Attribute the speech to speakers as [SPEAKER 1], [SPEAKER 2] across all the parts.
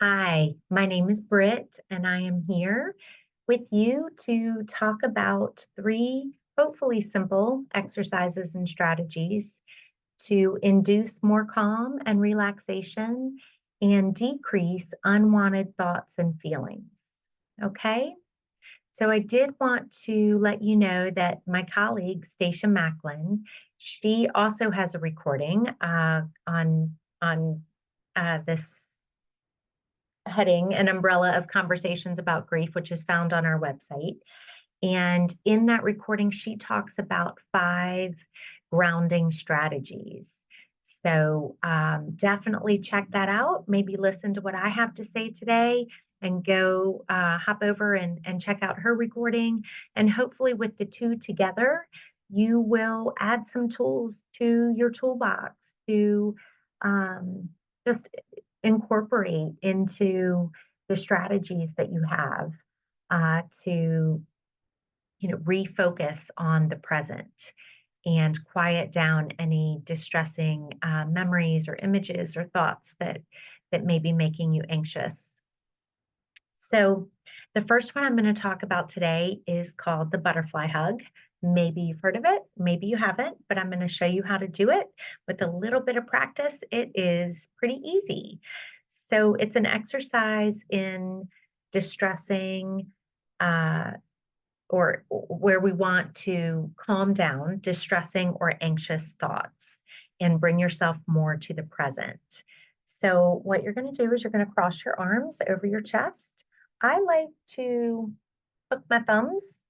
[SPEAKER 1] Hi, my name is Britt, and I am here with you to talk about three hopefully simple exercises and strategies to induce more calm and relaxation and decrease unwanted thoughts and feelings. Okay, so I did want to let you know that my colleague, Stacia Macklin, she also has a recording on this heading, an umbrella of conversations about grief, which is found on our website. And in that recording, she talks about 5 grounding strategies. So definitely check that out. Maybe listen to what I have to say today and go hop over and check out her recording. And hopefully, with the two together, you will add some tools to your toolbox to um, just incorporate into the strategies that you have to refocus on the present and quiet down any distressing memories or images or thoughts that may be making you anxious. So the first one I'm going to talk about today is called the butterfly hug. Maybe you've heard of it, maybe you haven't, but I'm going to show you how to do it. With a little bit of practice, it is pretty easy. So it's an exercise in distressing uh, or where we want to calm down distressing or anxious thoughts and bring yourself more to the present. So what you're going to do is you're going to cross your arms over your chest. I like to hook my thumbs.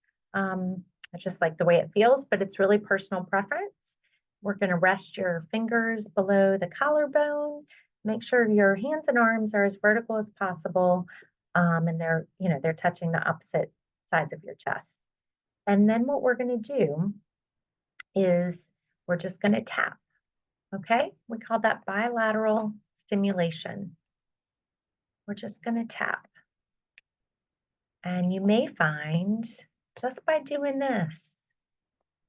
[SPEAKER 1] I just like the way it feels, but it's really personal preference. We're going to rest your fingers below the collarbone. Make sure your hands and arms are as vertical as possible, and they're touching the opposite sides of your chest. And then what we're going to do is we're just going to tap. Okay, we call that bilateral stimulation. We're just going to tap. And you may find just by doing this,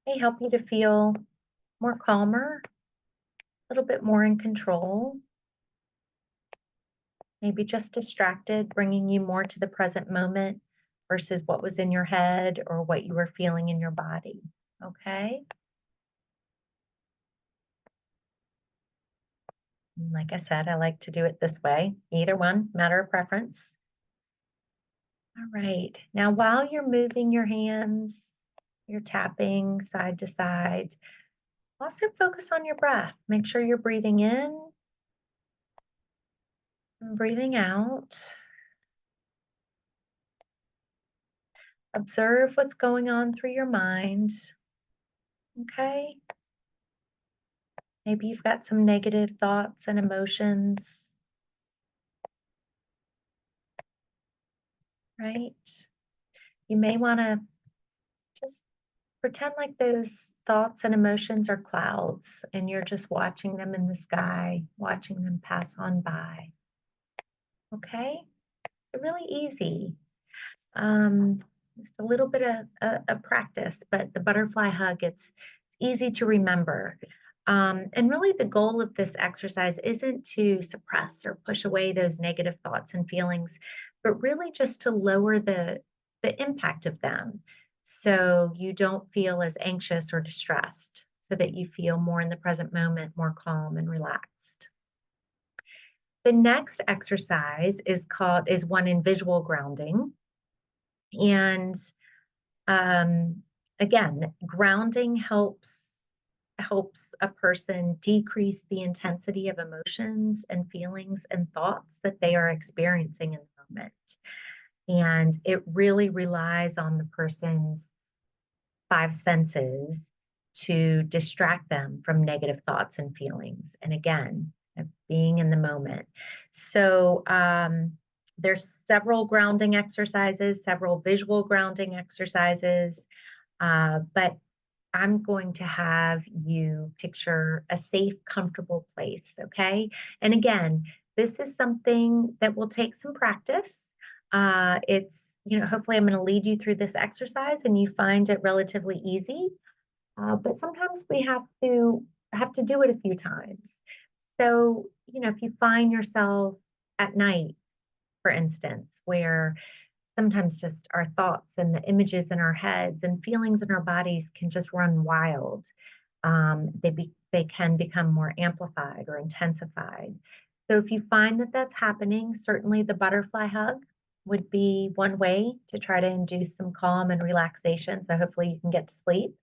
[SPEAKER 1] may help you to feel more calmer, a little bit more in control, maybe just distracted, bringing you more to the present moment versus what was in your head or what you were feeling in your body. Okay. And like I said, I like to do it this way. Either one, matter of preference. All right. Now, while you're moving your hands, you're tapping side to side, also focus on your breath. Make sure you're breathing in and breathing out. Observe what's going on through your mind. Okay. Maybe you've got some negative thoughts and emotions, right? You may want to just pretend like those thoughts and emotions are clouds and you're just watching them in the sky, watching them pass on by. Okay? They're really easy. Just a little bit of practice, but the butterfly hug, it's easy to remember. And really, the goal of this exercise isn't to suppress or push away those negative thoughts and feelings, but really just to lower the impact of them so you don't feel as anxious or distressed, so that you feel more in the present moment, more calm and relaxed. The next exercise is one in visual grounding. And again, grounding helps a person decrease the intensity of emotions and feelings and thoughts that they are experiencing in the moment. And it really relies on the person's 5 senses to distract them from negative thoughts and feelings. And again, being in the moment. So there's several grounding exercises, several visual grounding exercises, but I'm going to have you picture a safe, comfortable place, okay? And again, this is something that will take some practice. Hopefully I'm going to lead you through this exercise and you find it relatively easy. But sometimes we have to do it a few times. So, if you find yourself at night for instance, where sometimes just our thoughts and the images in our heads and feelings in our bodies can just run wild. They can become more amplified or intensified. So if you find that that's happening, certainly the butterfly hug would be one way to try to induce some calm and relaxation. So hopefully you can get to sleep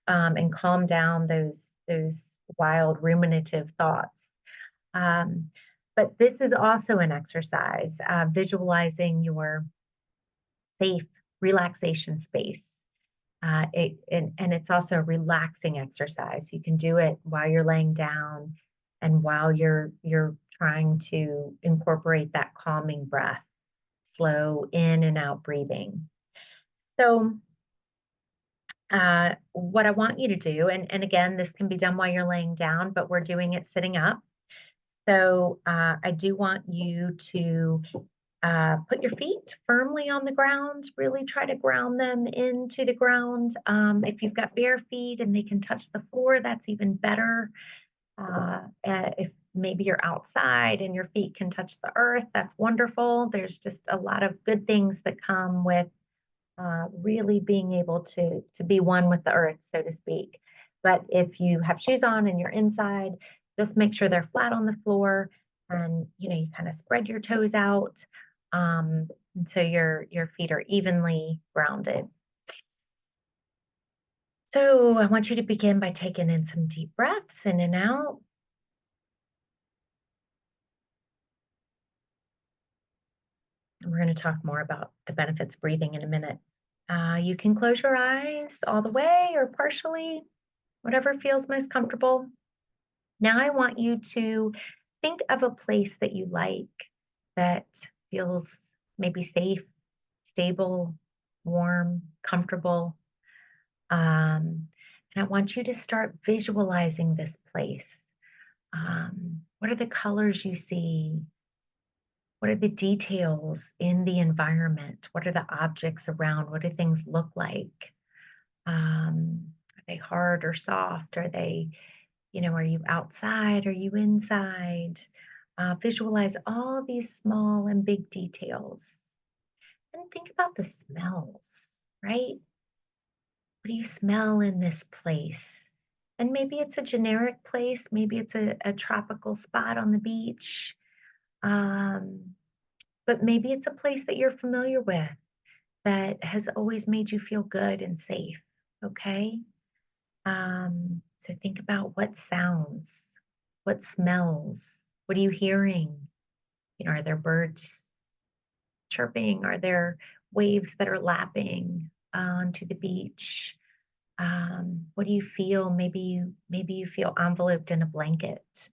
[SPEAKER 1] and calm down those wild ruminative thoughts. Um, but this is also an exercise, visualizing your safe relaxation space. And it's also a relaxing exercise. You can do it while you're laying down and while you're trying to incorporate that calming breath, slow in and out breathing. So what I want you to do, and again, this can be done while you're laying down, but we're doing it sitting up. So I do want you to put your feet firmly on the ground. Really try to ground them into the ground. If you've got bare feet and they can touch the floor, that's even better. If maybe you're outside and your feet can touch the earth, that's wonderful. There's just a lot of good things that come with really being able to be one with the earth, so to speak. But if you have shoes on and you're inside, just make sure they're flat on the floor, and you kind of spread your toes out, um, so your feet are evenly grounded. So I want you to begin by taking in some deep breaths in and out. And we're going to talk more about the benefits of breathing in a minute. You can close your eyes all the way or partially, whatever feels most comfortable. Now I want you to think of a place that you like, that feels maybe safe, stable, warm, comfortable. And I want you to start visualizing this place. What are the colors you see? What are the details in the environment? What are the objects around? What do things look like? Are they hard or soft? Are you outside? Are you inside? Visualize all these small and big details. And think about the smells, right? What do you smell in this place? And maybe it's a generic place, maybe it's a tropical spot on the beach, um, but maybe it's a place that you're familiar with that has always made you feel good and safe, okay? So think about what sounds, what smells, what are you hearing? Are there birds chirping? Are there waves that are lapping onto the beach? What do you feel? Maybe you feel enveloped in a blanket.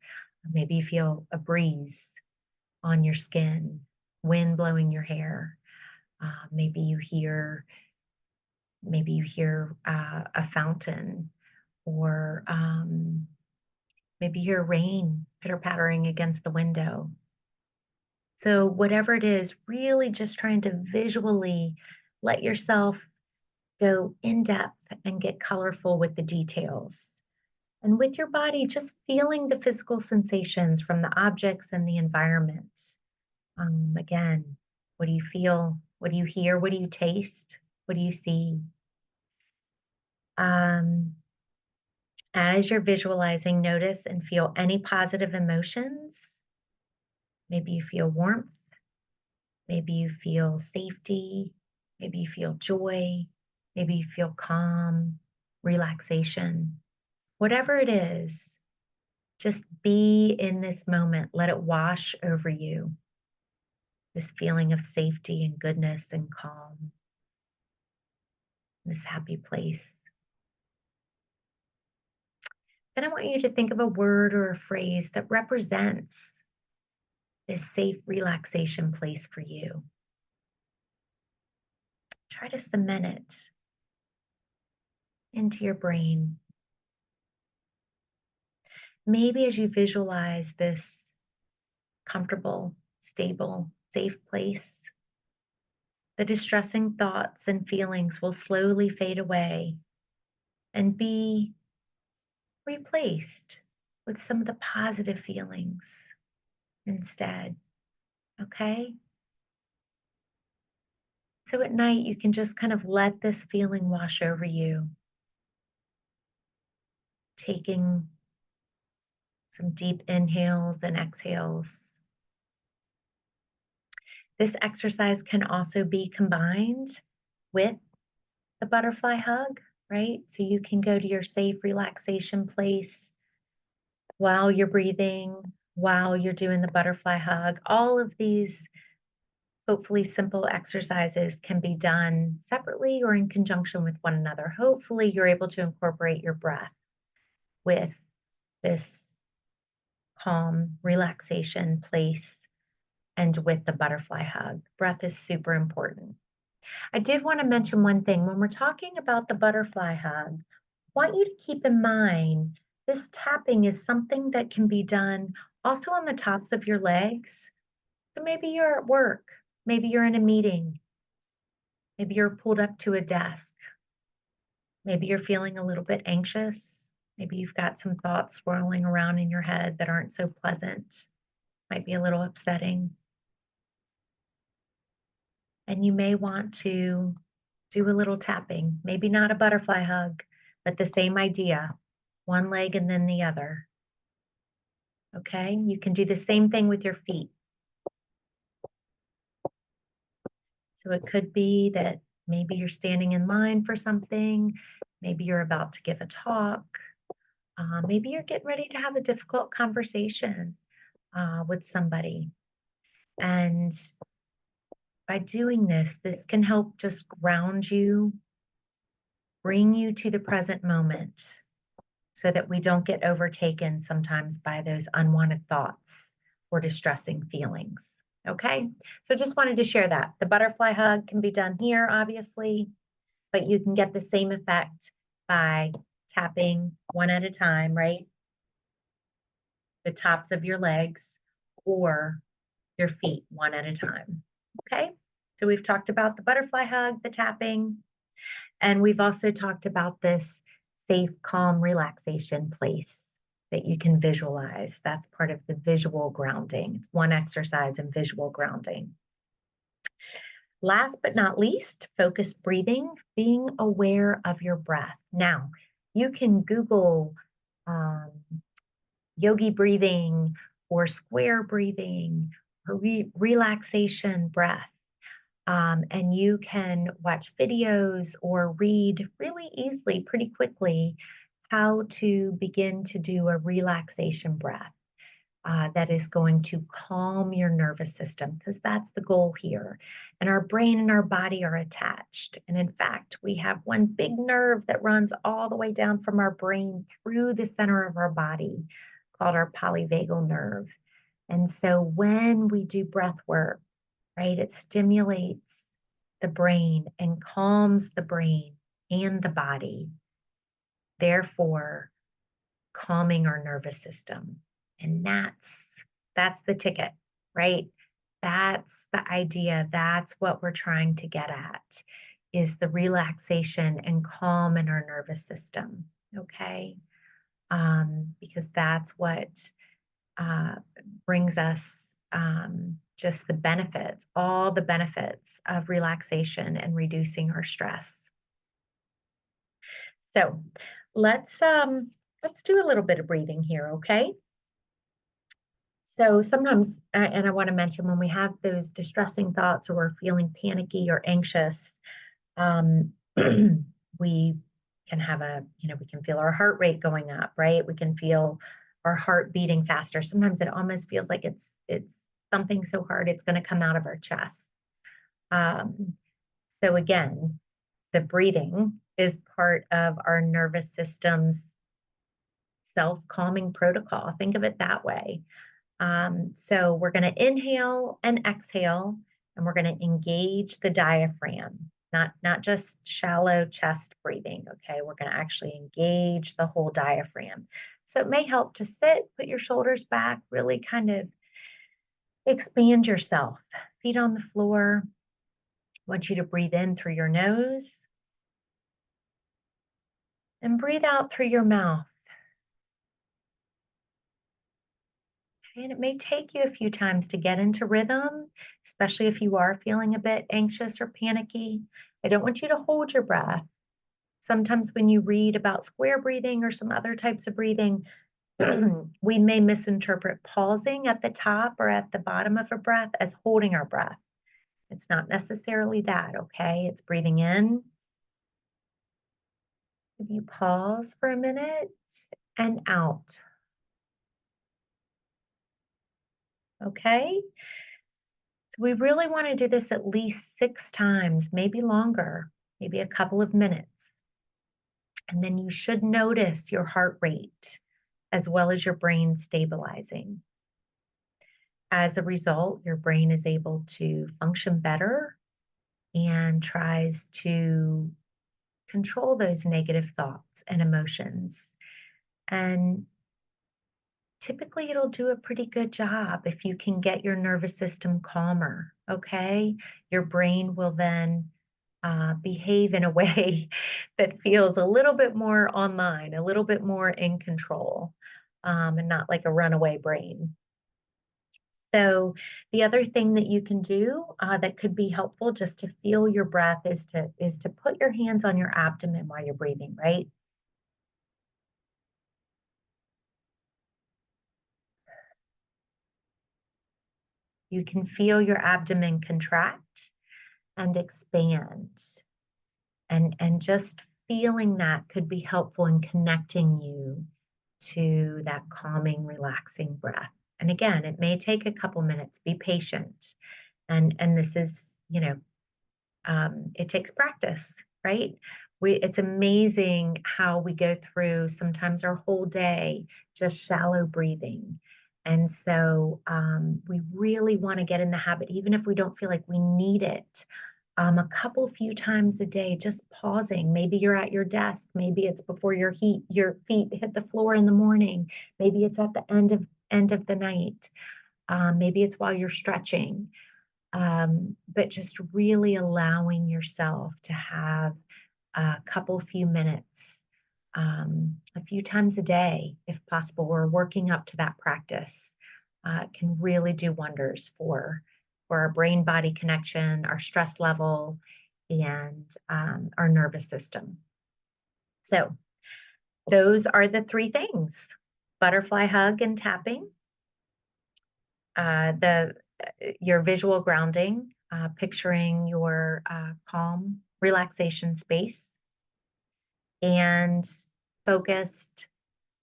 [SPEAKER 1] Maybe you feel a breeze on your skin, wind blowing your hair. Maybe you hear a fountain, or maybe you hear rain pitter pattering against the window. So whatever it is, really just trying to visually let yourself go in depth and get colorful with the details. And with your body, just feeling the physical sensations from the objects and the environment. Again, what do you feel? What do you hear? What do you taste? What do you see? Um, as you're visualizing, notice and feel any positive emotions. Maybe you feel warmth. Maybe you feel safety. Maybe you feel joy. Maybe you feel calm, relaxation. Whatever it is, just be in this moment. Let it wash over you. This feeling of safety and goodness and calm, this happy place. Then I want you to think of a word or a phrase that represents this safe relaxation place for you. Try to cement it into your brain. Maybe as you visualize this comfortable, stable, safe place, the distressing thoughts and feelings will slowly fade away and be replaced with some of the positive feelings instead. Okay? So at night, you can just kind of let this feeling wash over you, taking some deep inhales and exhales. This exercise can also be combined with the butterfly hug, right? So you can go to your safe relaxation place while you're breathing, while you're doing the butterfly hug. All of these hopefully simple exercises can be done separately or in conjunction with one another. Hopefully, you're able to incorporate your breath with this calm relaxation place and with the butterfly hug. Breath is super important. I did want to mention one thing. When we're talking about the butterfly hug, I want you to keep in mind this tapping is something that can be done also on the tops of your legs. So maybe you're at work, maybe you're in a meeting, maybe you're pulled up to a desk, maybe you're feeling a little bit anxious, maybe you've got some thoughts swirling around in your head that aren't so pleasant, might be a little upsetting. And you may want to do a little tapping, maybe not a butterfly hug, but the same idea, one leg and then the other. Okay, you can do the same thing with your feet. So it could be that maybe you're standing in line for something, maybe you're about to give a talk, maybe you're getting ready to have a difficult conversation with somebody. And by doing this, this can help just ground you, bring you to the present moment so that we don't get overtaken sometimes by those unwanted thoughts or distressing feelings. Okay, so just wanted to share that. The butterfly hug can be done here, obviously, but you can get the same effect by tapping one at a time, right? The tops of your legs or your feet one at a time. Okay, so we've talked about the butterfly hug, the tapping, and we've also talked about this safe, calm relaxation place that you can visualize. That's part of the visual grounding. It's one exercise in visual grounding. Last but not least, focused breathing, being aware of your breath. Now, you can Google yogi breathing or square breathing or relaxation breath. And you can watch videos or read really easily, pretty quickly, how to begin to do a relaxation breath that is going to calm your nervous system, because that's the goal here. And our brain and our body are attached. And in fact, we have one big nerve that runs all the way down from our brain through the center of our body called our polyvagal nerve. And so when we do breath work, right, it stimulates the brain and calms the brain and the body, therefore calming our nervous system. And that's the ticket, right? That's the idea. That's what we're trying to get at, is the relaxation and calm in our nervous system. Okay, because that's what brings us just the benefits, all the benefits of relaxation and reducing our stress. So let's do a little bit of breathing here, okay? So sometimes, and I want to mention, when we have those distressing thoughts or we're feeling panicky or anxious, we can have we can feel our heart rate going up, right? We can feel our heart beating faster. Sometimes it almost feels like it's something so hard it's going to come out of our chest. So again, the breathing is part of our nervous system's self-calming protocol. Think of it that way. So we're going to inhale and exhale, and we're going to engage the diaphragm, not just shallow chest breathing. Okay, we're going to actually engage the whole diaphragm. So it may help to sit, put your shoulders back, really kind of expand yourself, feet on the floor. I want you to breathe in through your nose and breathe out through your mouth. And it may take you a few times to get into rhythm, especially if you are feeling a bit anxious or panicky. I don't want you to hold your breath. Sometimes when you read about square breathing or some other types of breathing, we may misinterpret pausing at the top or at the bottom of a breath as holding our breath. It's not necessarily that, okay? It's breathing in. If you pause for a minute and out, okay? So we really want to do this at least 6 times, maybe longer, maybe a couple of minutes. And then you should notice your heart rate as well as your brain stabilizing. As a result, your brain is able to function better and tries to control those negative thoughts and emotions. And typically, it'll do a pretty good job if you can get your nervous system calmer. Okay. Your brain will then behave in a way that feels a little bit more online, a little bit more in control, and not like a runaway brain. So the other thing that you can do that could be helpful just to feel your breath is to put your hands on your abdomen while you're breathing, right? You can feel your abdomen contract and expand. And just feeling that could be helpful in connecting you to that calming, relaxing breath. And again, it may take a couple minutes. Be patient. And this is, it takes practice, right? It's amazing how we go through sometimes our whole day just shallow breathing. And so we really want to get in the habit, even if we don't feel like we need it, a couple few times a day, just pausing. Maybe you're at your desk. Maybe it's before your feet hit the floor in the morning. Maybe it's at the end of the night. Maybe it's while you're stretching, but just really allowing yourself to have a couple few minutes, a few times a day, if possible. We're working up to that practice. Can really do wonders for our brain body connection, our stress level, and our nervous system. So, those are the three things: butterfly hug and tapping, the your visual grounding, picturing your calm relaxation space, and focused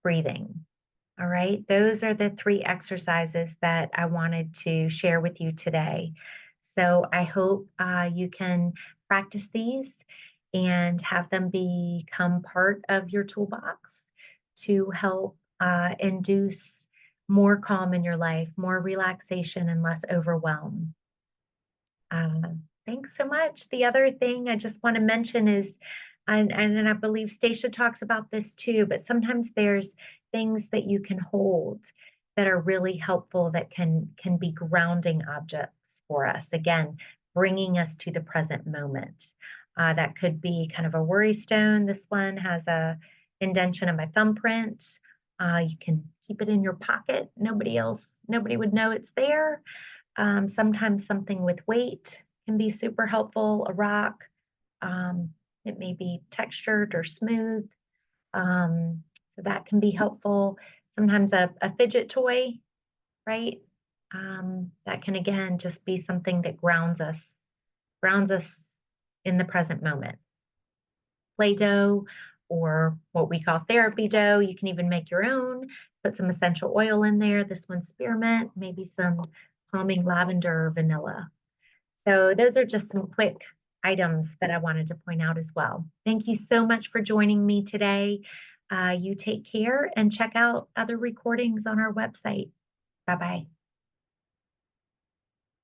[SPEAKER 1] breathing. All right, those are the three exercises that I wanted to share with you today. So I hope you can practice these and have them become part of your toolbox to help induce more calm in your life, more relaxation, and less overwhelm. Thanks so much. The other thing I just want to mention is, and I believe Stacia talks about this too, but sometimes there's things that you can hold that are really helpful that can be grounding objects for us. Again, bringing us to the present moment. That could be kind of a worry stone. This one has a indentation of my thumbprint. You can keep it in your pocket. Nobody would know it's there. Sometimes something with weight can be super helpful, a rock. It may be textured or smooth. So that can be helpful. Sometimes a fidget toy, right? That can again just be something that grounds us in the present moment. Play-Doh or what we call therapy dough. You can even make your own, put some essential oil in there. This one's spearmint, maybe some calming lavender or vanilla. So those are just some quick items that I wanted to point out as well. Thank you so much for joining me today. You take care and check out other recordings on our website. Bye-bye.